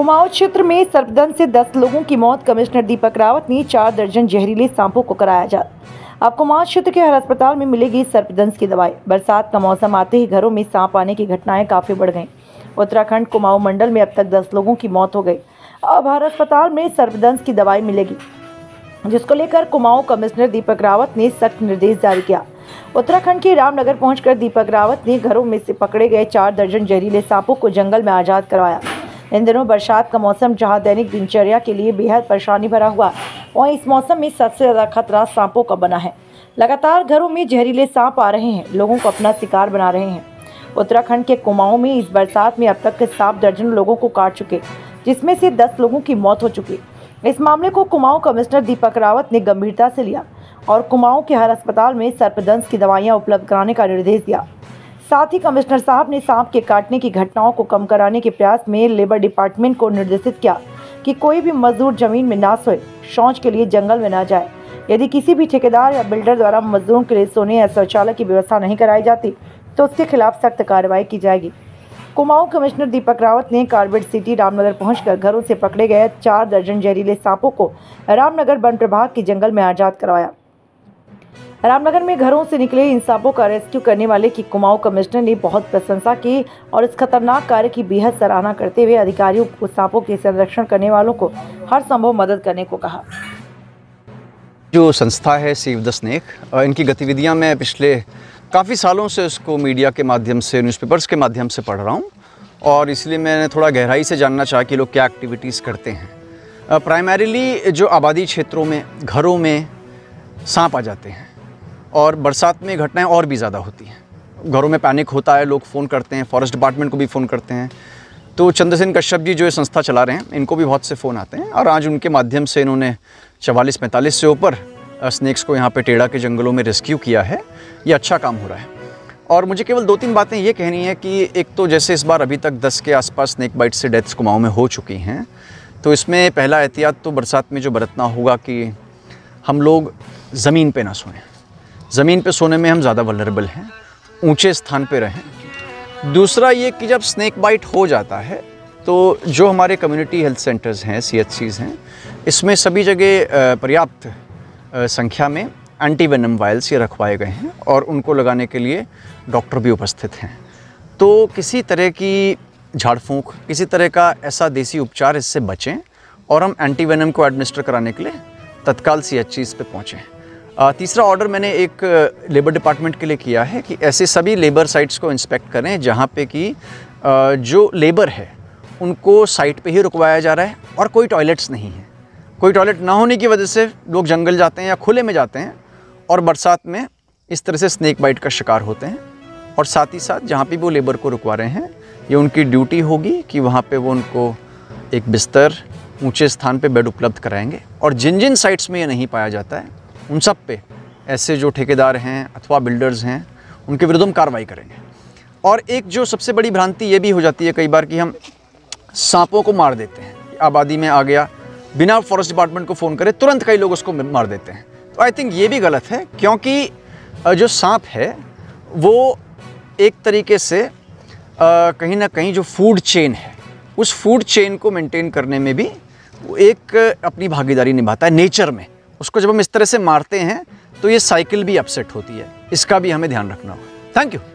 कुमाऊं क्षेत्र में सर्पदंश से 10 लोगों की मौत। कमिश्नर दीपक रावत ने 4 दर्जन जहरीले सांपों को कराया जात। अब कुमाऊं क्षेत्र के हर अस्पताल में मिलेगी सर्पदंश की दवाई। बरसात का मौसम आते ही घरों में सांप आने की घटनाएं काफी बढ़ गईं। उत्तराखंड कुमाऊं मंडल में अब तक 10 लोगों की मौत हो गई। अब हर अस्पताल में सर्पदंश की दवाई मिलेगी, जिसको लेकर कुमाऊं कमिश्नर दीपक रावत ने सख्त निर्देश जारी किया। उत्तराखंड के रामनगर पहुंचकर दीपक रावत ने घरों में से पकड़े गए 4 दर्जन जहरीले सांपों को जंगल में आजाद करवाया। इन दिनों बरसात का मौसम जहां दैनिक दिनचर्या के लिए बेहद परेशानी भरा हुआ, वहीं इस मौसम में सबसे ज्यादा खतरा सांपों का बना है। लगातार घरों में जहरीले सांप आ रहे हैं, लोगों को अपना शिकार बना रहे हैं। उत्तराखंड के कुमाऊं में इस बरसात में अब तक के सांप दर्जनों लोगों को काट चुके, जिसमें से 10 लोगों की मौत हो चुकी। इस मामले को कुमाऊं कमिश्नर दीपक रावत ने गंभीरता से लिया और कुमाऊं के हर अस्पताल में सर्पदंश की दवाइयां उपलब्ध कराने का निर्देश दिया। साथ ही कमिश्नर साहब ने सांप के काटने की घटनाओं को कम कराने के प्रयास में लेबर डिपार्टमेंट को निर्देशित किया कि कोई भी मजदूर जमीन में ना सोए, शौच के लिए जंगल में ना जाए। यदि किसी भी ठेकेदार या बिल्डर द्वारा मजदूरों के लिए सोने या शौचालय की व्यवस्था नहीं कराई जाती तो उसके खिलाफ सख्त कार्रवाई की जाएगी। कुमाऊं कमिश्नर दीपक रावत ने कार्बेट सिटी रामनगर पहुंचकर घरों से पकड़े गए 4 दर्जन जहरीले सांपों को रामनगर वन प्रभाग के जंगल में आजाद करवाया। रामनगर में घरों से निकले इन सांपों का रेस्क्यू करने वाले की कुमाऊं कमिश्नर ने बहुत प्रशंसा की और इस खतरनाक कार्य की बेहद सराहना करते हुए अधिकारियों को सांपों के संरक्षण करने वालों को हर संभव मदद करने को कहा। जो संस्था है सेव द स्नेक, इनकी गतिविधियां मैं पिछले काफ़ी सालों से इसको मीडिया के माध्यम से, न्यूज़पेपर्स के माध्यम से पढ़ रहा हूं और इसलिए मैंने थोड़ा गहराई से जानना चाहा कि लोग क्या एक्टिविटीज़ करते हैं। प्राइमरीली जो आबादी क्षेत्रों में घरों में सांप आ जाते हैं और बरसात में घटनाएं और भी ज़्यादा होती हैं। घरों में पैनिक होता है, लोग फ़ोन करते हैं, फॉरेस्ट डिपार्टमेंट को भी फ़ोन करते हैं। तो चंद्रसेन कश्यप जी जो ये संस्था चला रहे हैं, इनको भी बहुत से फ़ोन आते हैं और आज उनके माध्यम से इन्होंने 44-45 से ऊपर स्नेक्स को यहाँ पे टेढ़ा के जंगलों में रेस्क्यू किया है। ये अच्छा काम हो रहा है और मुझे केवल 2-3 बातें ये कहनी है कि एक तो जैसे इस बार अभी तक 10 के आसपास स्नेक बाइट से डेथ्स कुमाऊं में हो चुकी हैं, तो इसमें पहला एहतियात तो बरसात में जो बरतना होगा कि हम लोग ज़मीन पे ना सोएं। ज़मीन पे सोने में हम ज़्यादा वल्नरेबल हैं, ऊंचे स्थान पे रहें। दूसरा ये कि जब स्नेक बाइट हो जाता है तो जो हमारे कम्युनिटी हेल्थ सेंटर्स हैं, CHCs हैं, इसमें सभी जगह पर्याप्त संख्या में एंटी वेनम वायल्स ये रखवाए गए हैं और उनको लगाने के लिए डॉक्टर भी उपस्थित हैं। तो किसी तरह की झाड़ फूंक, किसी तरह का ऐसा देसी उपचार इससे बचें और हम एंटी वेनम को एडमिनिस्टर कराने के लिए तत्काल CHCs पे पहुँचें। तीसरा ऑर्डर मैंने एक लेबर डिपार्टमेंट के लिए किया है कि ऐसे सभी लेबर साइट्स को इंस्पेक्ट करें जहाँ पे कि जो लेबर है उनको साइट पे ही रुकवाया जा रहा है और कोई टॉयलेट्स नहीं है। कोई टॉयलेट ना होने की वजह से लोग जंगल जाते हैं या खुले में जाते हैं और बरसात में इस तरह से स्नेक बाइट का शिकार होते हैं। और साथ ही साथ जहाँ पे वो लेबर को रुकवा रहे हैं, ये उनकी ड्यूटी होगी कि वहाँ पे वो उनको एक बिस्तर, ऊंचे स्थान पे बेड उपलब्ध कराएंगे और जिन जिन साइट्स में ये नहीं पाया जाता है उन सब पे ऐसे जो ठेकेदार हैं अथवा बिल्डर्स हैं उनके विरुद्ध हम कार्रवाई करेंगे। और एक जो सबसे बड़ी भ्रांति ये भी हो जाती है कई बार कि हम सांपों को मार देते हैं, आबादी में आ गया, बिना फॉरेस्ट डिपार्टमेंट को फ़ोन करे तुरंत कई लोग उसको मार देते हैं। तो आई थिंक ये भी गलत है, क्योंकि जो सांप है वो एक तरीके से कहीं ना कहीं जो फूड चेन है, उस फूड चेन को मेंटेन करने में भी वो एक अपनी भागीदारी निभाता है नेचर में। उसको जब हम इस तरह से मारते हैं तो ये साइकिल भी अपसेट होती है, इसका भी हमें ध्यान रखना होगा। Thank you.